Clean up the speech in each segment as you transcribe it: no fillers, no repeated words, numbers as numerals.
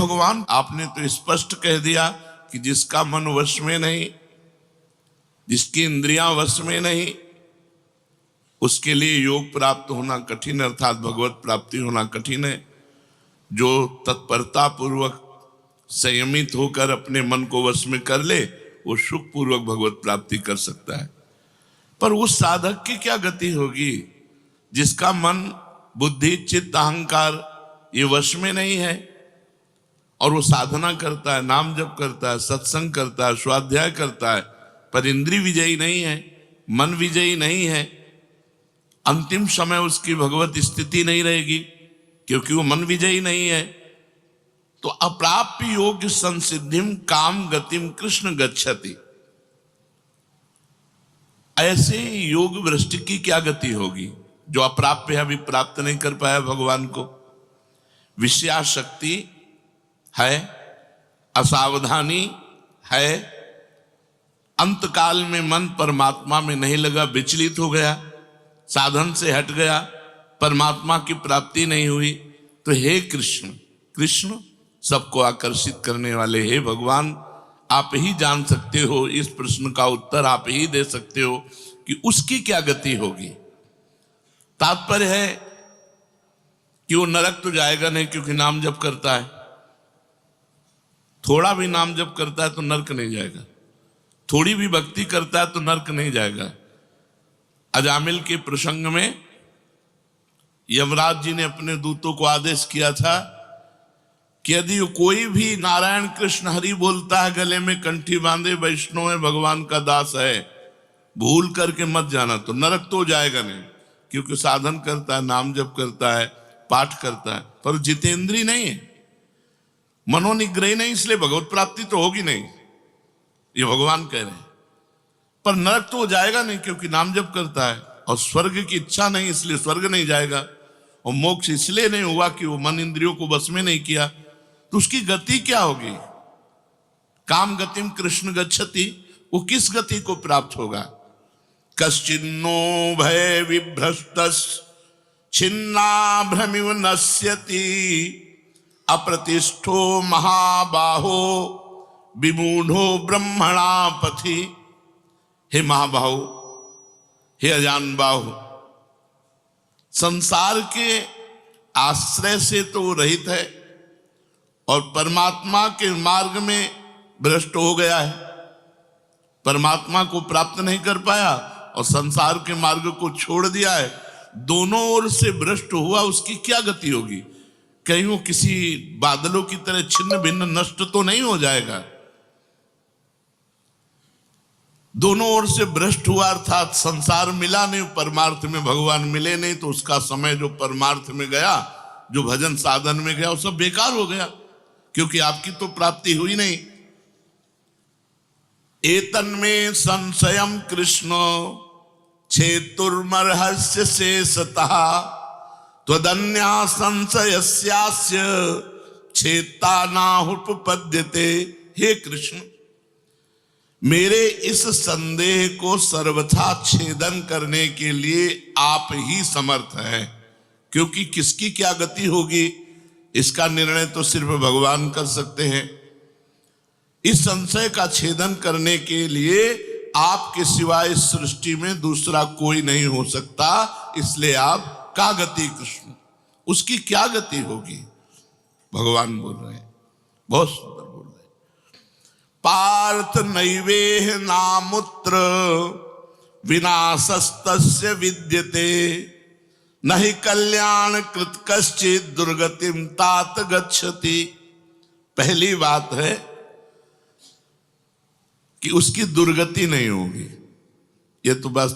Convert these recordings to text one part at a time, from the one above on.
भगवान, आपने तो स्पष्ट कह दिया कि जिसका मन वश में नहीं, जिसकी इंद्रियां वश में नहीं, उसके लिए योग प्राप्त होना कठिन, अर्थात भगवत प्राप्ति होना कठिन है। जो तत्परता पूर्वक संयमित होकर अपने मन को वश में कर ले, वो सुख पूर्वक भगवत प्राप्ति कर सकता है। पर उस साधक की क्या गति होगी जिसका मन, बुद्धि, चित्त, अहंकार ये वश में नहीं है, और वो साधना करता है, नाम जप करता है, सत्संग करता है, स्वाध्याय करता है, पर इंद्रिय विजयी नहीं है, मन विजयी नहीं है। अंतिम समय उसकी भगवत स्थिति नहीं रहेगी, क्योंकि वो मन विजयी नहीं है। तो अप्राप्य योग संसिद्धिम काम गतिम कृष्ण गच्छति। ऐसे योग भ्रष्ट की क्या गति होगी जो अप्राप्य है, अभी प्राप्त नहीं कर पाया भगवान को। विषयाशक्ति है, असावधानी है, अंतकाल में मन परमात्मा में नहीं लगा, विचलित हो गया, साधन से हट गया, परमात्मा की प्राप्ति नहीं हुई। तो हे कृष्ण, कृष्ण सबको आकर्षित करने वाले, हे भगवान, आप ही जान सकते हो, इस प्रश्न का उत्तर आप ही दे सकते हो कि उसकी क्या गति होगी। तात्पर्य है कि वो नरक तो जाएगा नहीं, क्योंकि नाम जप करता है। थोड़ा भी नाम जप करता है तो नरक नहीं जाएगा, थोड़ी भी भक्ति करता है तो नरक नहीं जाएगा। अजामिल के प्रसंग में यमराज जी ने अपने दूतों को आदेश किया था कि यदि कोई भी नारायण कृष्ण हरि बोलता है, गले में कंठी बांधे, वैष्णव है, भगवान का दास है, भूल करके मत जाना, तो नरक तो जाएगा नहीं, क्योंकि साधन करता है, नाम जप करता है, पाठ करता है, पर जितेंद्री नहीं है, मनोनिग्रही नहीं, इसलिए भगवत प्राप्ति तो होगी नहीं, ये भगवान कह रहे हैं। पर नरक तो जाएगा नहीं, क्योंकि नाम जप करता है, और स्वर्ग की इच्छा नहीं, इसलिए स्वर्ग नहीं जाएगा, और मोक्ष इसलिए नहीं हुआ कि वो मन इंद्रियों को बस में नहीं किया। तो उसकी गति क्या होगी। काम गतिम कृष्ण गच्छति, वो किस गति को प्राप्त होगा। कश्चिन्नो भय विभ्रष्टस् छिन्नाभ्रमिव नश्यति अप्रतिष्ठो महाबाहो विमूढ़ो ब्रह्मणा पथि। हे महाबाहो, हे अजान बाहु, संसार के आश्रय से तो रहित है और परमात्मा के मार्ग में भ्रष्ट हो गया है, परमात्मा को प्राप्त नहीं कर पाया और संसार के मार्ग को छोड़ दिया है, दोनों ओर से भ्रष्ट हुआ। उसकी क्या गति होगी। कहीं वो किसी बादलों की तरह छिन्न भिन्न नष्ट तो नहीं हो जाएगा। दोनों ओर से भ्रष्ट हुआ, अर्थात संसार मिला नहीं, परमार्थ में भगवान मिले नहीं, तो उसका समय जो परमार्थ में गया, जो भजन साधन में गया, वो सब बेकार हो गया, क्योंकि आपकी तो प्राप्ति हुई नहीं। एतन्मे संशयम कृष्ण छेतुर्मर्हस्य शेषतः त्वदन्या संशयस्यास्य छेता नाहुपपद्यते। हे कृष्ण, मेरे इस संदेह को सर्वथा छेदन करने के लिए आप ही समर्थ हैं, क्योंकि किसकी क्या गति होगी इसका निर्णय तो सिर्फ भगवान कर सकते हैं। इस संशय का छेदन करने के लिए आपके सिवाय इस सृष्टि में दूसरा कोई नहीं हो सकता, इसलिए आप का गति कृष्ण, उसकी क्या गति होगी। भगवान बोल रहे हैं, बहुत सुंदर बोल रहे हैं। पार्थ नैवेह नामुत्र विनाशस्तस्य विद्यते नहि कल्याण कृत कश्चित् दुर्गतिम तात गच्छति। पहली बात है कि उसकी दुर्गति नहीं होगी, ये तो बस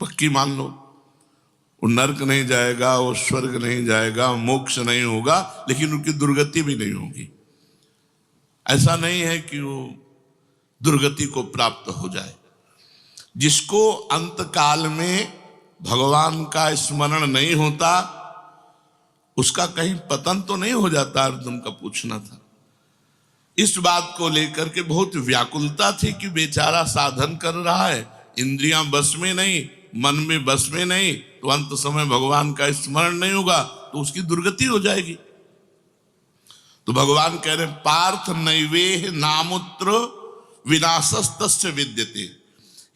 पक्की मान लो। वो नरक नहीं जाएगा, वो स्वर्ग नहीं जाएगा, मोक्ष नहीं होगा, लेकिन उनकी दुर्गति भी नहीं होगी। ऐसा नहीं है कि वो दुर्गति को प्राप्त हो जाए। जिसको अंतकाल में भगवान का स्मरण नहीं होता, उसका कहीं पतन तो नहीं हो जाता, अर्जुन का पूछना था। इस बात को लेकर के बहुत व्याकुलता थी कि बेचारा साधन कर रहा है, इंद्रियां बस में नहीं, मन में बस में नहीं, तो अंत समय भगवान का स्मरण नहीं होगा तो उसकी दुर्गति हो जाएगी। तो भगवान कह रहे पार्थ नैवेह नामुत्र विनाशस्तस्य विद्यते।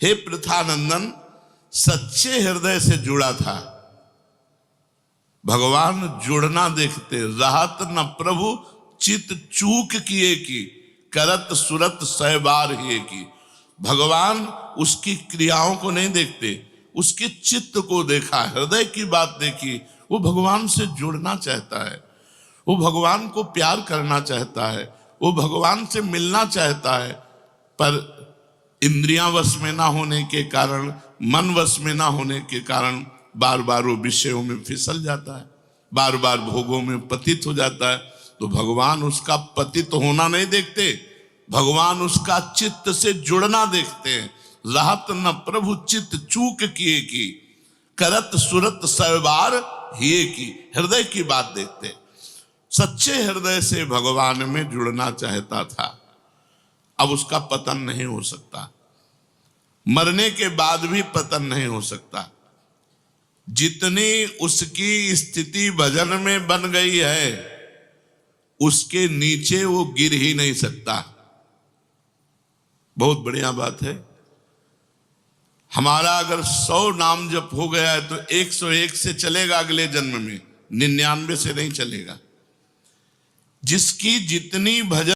हे पृथानंदन, सच्चे हृदय से जुड़ा था। भगवान जुड़ना देखते, रहत न प्रभु चित चूक किए की, करत सुरत सहबार ही की। भगवान उसकी क्रियाओं को नहीं देखते, उसके चित्त को देखा, हृदय की बात देखी। वो भगवान से जुड़ना चाहता है, वो भगवान को प्यार करना चाहता है, वो भगवान से मिलना चाहता है, पर इंद्रियां वश में ना होने के कारण, मन वश में ना होने के कारण बार बार वो विषयों में फिसल जाता है, बार बार भोगों में पतित हो जाता है। तो भगवान उसका पतित होना नहीं देखते, भगवान उसका चित्त से जुड़ना देखते हैं। रहत न प्रभु चित्त चूक किए की, करत सुरत सहबार हिए की। हृदय की बात देखते, सच्चे हृदय से भगवान में जुड़ना चाहता था। अब उसका पतन नहीं हो सकता, मरने के बाद भी पतन नहीं हो सकता। जितनी उसकी स्थिति भजन में बन गई है, उसके नीचे वो गिर ही नहीं सकता। बहुत बढ़िया बात है। हमारा अगर 100 नाम जप हो गया है तो 101 से चलेगा अगले जन्म में, 99 से नहीं चलेगा। जिसकी जितनी भजन